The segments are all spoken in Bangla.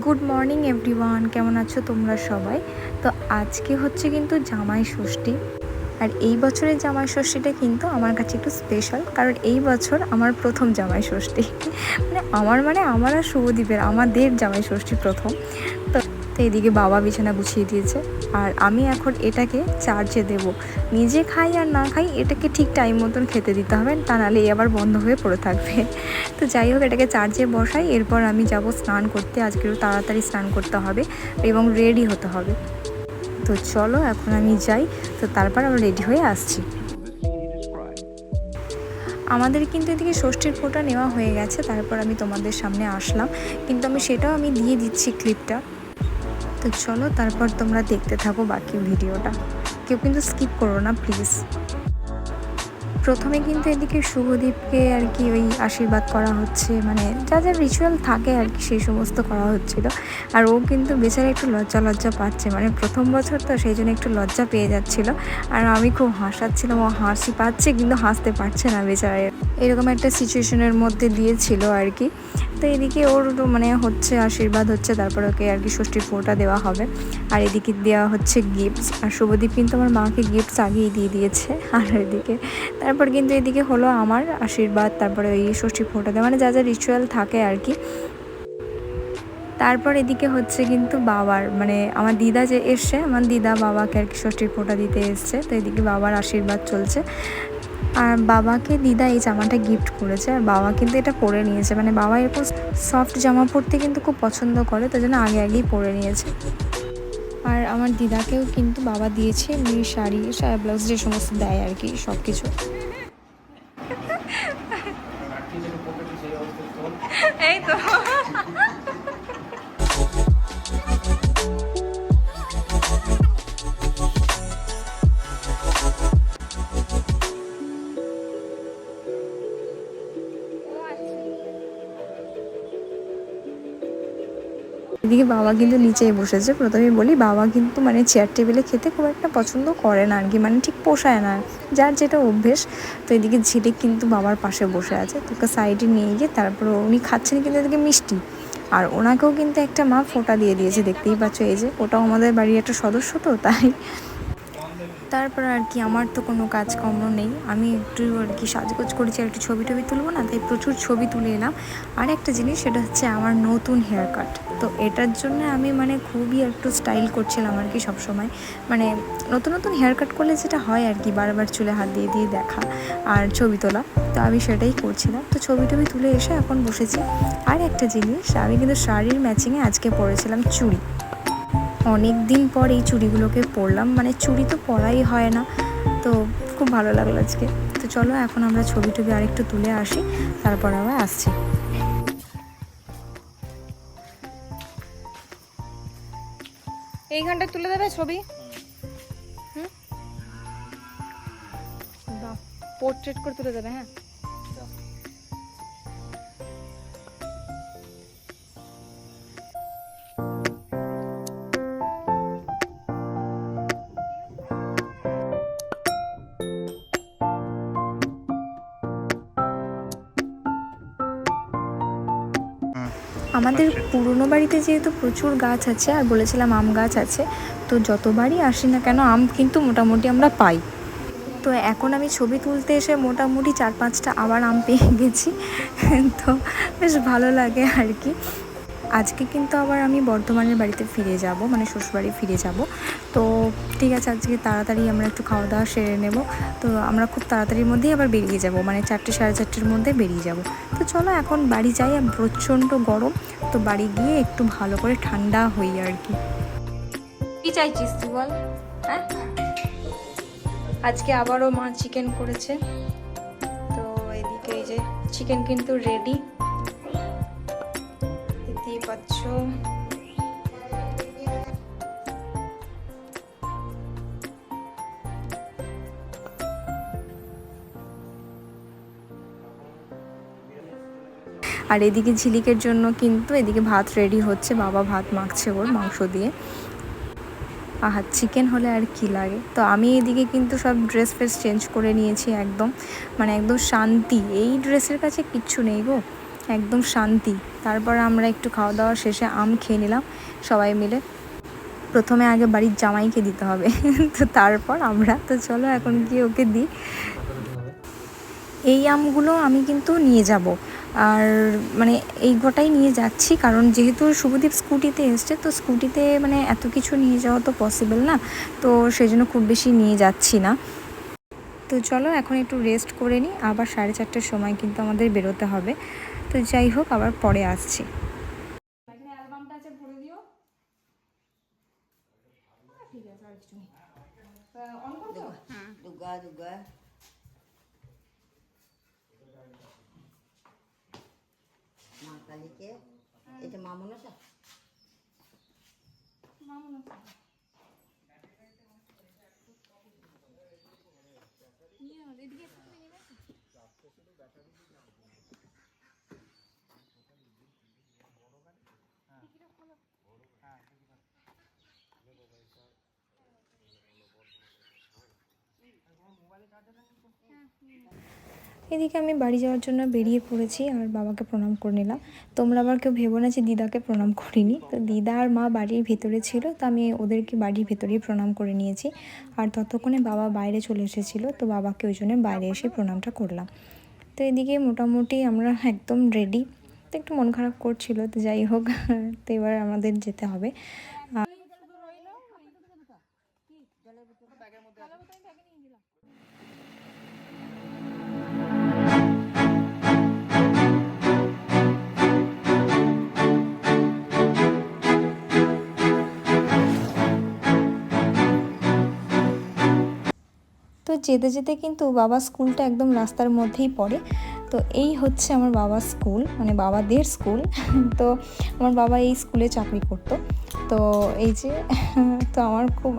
গুড মর্নিং এভরিওয়ান, কেমন আছো তোমরা সবাই? তো আজকে হচ্ছে কিন্তু জামাই ষষ্ঠী। আর এই বছরের জামাই ষষ্ঠীটা কিন্তু আমার কাছে একটু স্পেশাল, কারণ এই বছর আমার প্রথম জামাই ষষ্ঠী। আমার আর শুভদীপের আমাদের জামাই ষষ্ঠী প্রথম। তো এদিকে বাবা বিছানা গুছিয়ে দিয়েছে, আর আমি এখন এটাকে চার্জে দেব। নিজে খাই আর না খাই, এটাকে ঠিক টাইম মতন খেতে দিতে হবে, তা নাহলে আবার বন্ধ হয়ে পড়ে থাকবে। তো যাই হোক, এটাকে চার্জে বসাই, এরপর আমি যাব স্নান করতে। আজকেও তাড়াতাড়ি স্নান করতে হবে এবং রেডি হতে হবে। তো চলো এখন আমি যাই, তো তারপর আমরা রেডি হয়ে আসছি। আমাদের কিন্তু এদিকে ষষ্ঠীর ফোঁটা নেওয়া হয়ে গেছে, তারপর আমি তোমাদের সামনে আসলাম, কিন্তু সেটাও আমি দিয়ে দিচ্ছি ক্লিপটা। তো চলো তারপর তোমরা দেখতে থাকো বাকি ভিডিওটা, কেউ কিন্তু স্কিপ করো না প্লিজ। প্রথমে কিন্তু এদিকে শুভদীপকে আর কি ওই আশীর্বাদ করা হচ্ছে, মানে যা যা রিচুয়াল থাকে আর কি সেই সমস্ত করা হচ্ছিল। আর ও কিন্তু বেচারা একটু লজ্জা পাচ্ছে, মানে প্রথম বছর তো সেই জন্য একটু লজ্জা পেয়ে যাচ্ছিলো। আর আমি খুব হাসাচ্ছিলাম, ও হাসি পাচ্ছে কিন্তু হাসতে পারছে না বেচারা, এরকম একটা সিচুয়েশনের মধ্যে দিয়েছিল আর কি। তো এদিকে ওর মানে হচ্ছে আশীর্বাদ হচ্ছে, তারপর ওকে আর কি ষষ্ঠীর ফোঁটা দেওয়া হবে। আর এদিকে দেওয়া হচ্ছে গিফটস, আর শুভদীপ কিন্তু আমার মাকে গিফটস আগেই দিয়ে দিয়েছে। আর এদিকে তারপর কিন্তু এদিকে হলো আমার আশীর্বাদ, তারপরে ওই ষষ্ঠীর ফোঁটা দেওয়া, মানে যা যা রিচুয়াল থাকে আর কি। তারপর এদিকে হচ্ছে কিন্তু বাবার, মানে আমার দিদা যে এসছে, আমার দিদা বাবাকে আর কি ষষ্ঠীর ফোঁটা দিতে এসছে। তো এদিকে বাবার আশীর্বাদ চলছে। আর বাবাকে দিদা এই জামাটা গিফট করেছে, আর বাবা কিন্তু এটা পরে নিয়েছে, মানে বাবা এরকম সফট জামা পরতে কিন্তু খুব পছন্দ করে, তার জন্য আগেই পরে নিয়েছে। আর আমার দিদাকেও কিন্তু বাবা দিয়েছে এমনি শাড়ি ব্লাউজ যে সমস্ত দেয় আর কি, সব কিছু। এই তো এদিকে বাবা কিন্তু নিচেই বসেছে। প্রথমেই বলি, বাবা কিন্তু মানে চেয়ার টেবিলে খেতে খুব একটা পছন্দ করে না আর কি, মানে ঠিক পোষায় না, যার যেটা অভ্যেস। তো এদিকে ঝিলিক কিন্তু বাবার পাশে বসে আছে, তোকে সাইডে নিয়ে গিয়ে তারপর উনি খাচ্ছেন কিন্তু এদিকে মিষ্টি। আর ওনাকেও কিন্তু একটা মা ফোঁটা দিয়ে দিয়েছে, দেখতেই পাচ্ছ, এই যে ওটাও আমাদের বাড়ির একটা সদস্য, তো তাই। তারপর আর কি আমার তো কোনো কাজকর্ম নেই, আমি একটু আর কি সাজগোজ করেছি, আর একটু ছবি টবি তুলবো না, তাই প্রচুর ছবি তুলে এলাম। আর একটা জিনিস, সেটা হচ্ছে আমার নতুন হেয়ার কাট। তো এটার জন্য আমি মানে খুবই একটু স্টাইল করছিলাম আর কি সবসময়, মানে নতুন হেয়ার কাট করলে যেটা হয় আর কি, বারবার চুলে হাত দিয়ে দিয়ে দেখা আর ছবি তোলা। তো আমি সেটাই করছিলাম, তো ছবি টবি তুলে এসে এখন বসেছি। আর একটা জিনিস, আমি কিন্তু শাড়ির ম্যাচিংয়ে আজকে পরেছিলাম চুড়ি। অনেক দিন পর এই চুড়িগুলোকে পরলাম, মানে চুড়ি তো পরাই হয় না, তো খুব ভালো লাগলো আজকে। তো চলো এখন আমরা ছবি টবি আরেকটু তুলে আসি, তারপর আবার আসছি। এইখানটা তুলে দেবে ছবি। হুম, পোর্ট্রেট করে তুলে দেবে, হ্যাঁ। আমাদের পুরনো বাড়িতে যেহেতু প্রচুর গাছ আছে, আর বলেছিলাম আম গাছ আছে, তো যতবারই আসি না কেন আম কিন্তু মোটামুটি আমরা পাই। তো এখন আমি ছবি তুলতে এসে মোটামুটি 4-5টা আবার আম পেয়ে গেছি। তো বেশ ভালো লাগে আর কি। আজকে কিন্তু আবার আমি বর্ধমানের বাড়িতে ফিরে যাব, মানে শ্বশুরবাড়ি ফিরে যাব। তো ঠিক আছে, আজকে তাড়াতাড়ি আমরা একটু খাওয়া দাওয়া সেরে নেব। তো আমরা খুব তাড়াতাড়ির মধ্যেই আবার বেরিয়ে যাব, মানে 4-4:30 মধ্যে বেরিয়ে যাব। তো চলো এখন বাড়ি যাই, আর প্রচণ্ড গরম, তো বাড়ি গিয়ে একটু ভালো করে ঠান্ডা হই আর কি। কি চাইছিস তুই বল? হ্যাঁ, আজকে আবারও মা চিকেন করেছে। তো এদিকে এই যে চিকেন কিন্তু রেডি, দেখতেই পাচ্ছ। আর এদিকে ঝিলিকের জন্য কিন্তু এদিকে ভাত রেডি হচ্ছে, বাবা ভাত মাখছে ওর মাংস দিয়ে। আহা, চিকেন হলে আর কি লাগে। তো আমি এদিকে কিন্তু সব ড্রেস চেঞ্জ করে নিয়েছি একদম, মানে একদম শান্তি, এই ড্রেসের কাছে কিচ্ছু নেই গো। একদম শান্তি। তারপর আমরা একটু খাওয়া দাওয়া শেষে আম খেয়ে নিলাম সবাই মিলে। প্রথমে আগে বাড়ির জামাইকে দিতে হবে তো তারপর আমরা, তো চলো এখন গিয়ে ওকে দিই। এই আমগুলো আমি কিন্তু নিয়ে যাব, আর মানে এই গোটাই নিয়ে যাচ্ছি, কারণ যেহেতু শুভদীপ স্কুটিতে এসছে, তো স্কুটিতে মানে এত কিছু নিয়ে যাওয়া তো পসিবল না, তো সেই জন্য খুব বেশি নিয়ে যাচ্ছি না। তো চলো এখন একটু রেস্ট করে নিই, আবার 4:30টার সময় কিন্তু আমাদের বেরোতে হবে। তো যাই হোক, আবার পরে আসছি। মা কালীকে এটা মা মনসা এদিকে আমি বাড়ি যাওয়ার জন্য বেরিয়ে পড়েছি, আর বাবাকে প্রণাম করে নিলাম। তোমরা আবার কেউ ভেবো না যে দিদাকে প্রণাম করিনি, তো দিদা আর মা বাড়ির ভেতরে ছিল, তো আমি ওদেরকে বাড়ির ভেতরেই প্রণাম করে নিয়েছি। আর ততক্ষণে বাবা বাইরে চলে এসেছিলো, তো বাবাকে ওই জন্য বাইরে এসে প্রণামটা করলাম। তো এদিকে মোটামুটি আমরা একদম রেডি, তো একটু মন খারাপ করছিল, তো যাই হোক তো এবার আমাদের যেতে হবে। তো যেতে যেতে কিন্তু বাবার স্কুলটা একদম রাস্তার মধ্যেই পড়ে। তো এই হচ্ছে আমার বাবার স্কুল, মানে বাবাদের স্কুল তো আমার বাবা এই স্কুলে চাকরি করতো। তো এই যে তো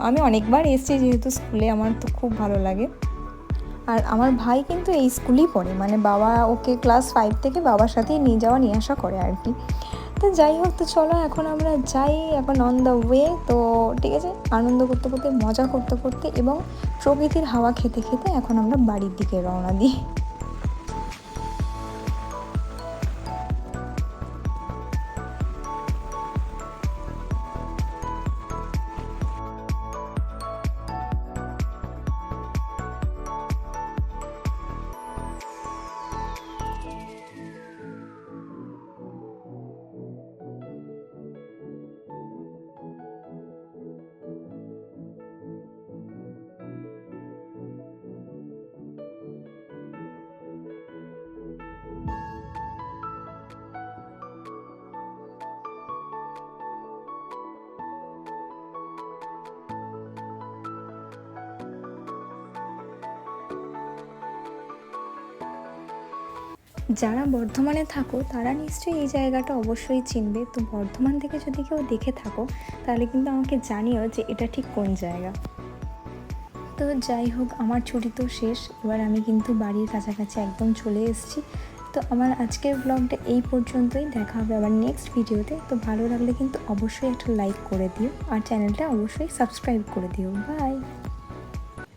আমি অনেকবার এসেছি যেহেতু স্কুলে, আমার তো খুব ভালো লাগে। আর আমার ভাই কিন্তু এই স্কুলেই পড়ে, মানে বাবা ওকে ক্লাস 5 থেকে বাবার সাথেই নিয়ে যাওয়া নিয়ে আসা করে আর কি। তো যাই হোক, তো চলো এখন আমরা যাই, এখন অন দ্য ওয়ে। তো ঠিক আছে, আনন্দ করতে করতে, মজা করতে করতে এবং প্রকৃতির হাওয়া খেতে খেতে এখন আমরা বাড়ির দিকে রওনা দিই। যারা বর্ধমানে থাকো তারা নিশ্চয়ই এই জায়গাটা অবশ্যই চিনবে। তো বর্ধমান থেকে যদি কেউ দেখে থাকো তাহলে কিন্তু আমাকে জানিও যে এটা ঠিক কোন জায়গা। তো যাই হোক, আমার ছুটি তো শেষ, এবার আমি কিন্তু বাড়ির কাছাকাছি একদম চলে এসেছি। তো আমার আজকের ব্লগটা এই পর্যন্তই, দেখা হবে আবার নেক্সট ভিডিওতে। তো ভালো লাগলে কিন্তু অবশ্যই একটা লাইক করে দিও, আর চ্যানেলটা অবশ্যই সাবস্ক্রাইব করে দিও। বাই।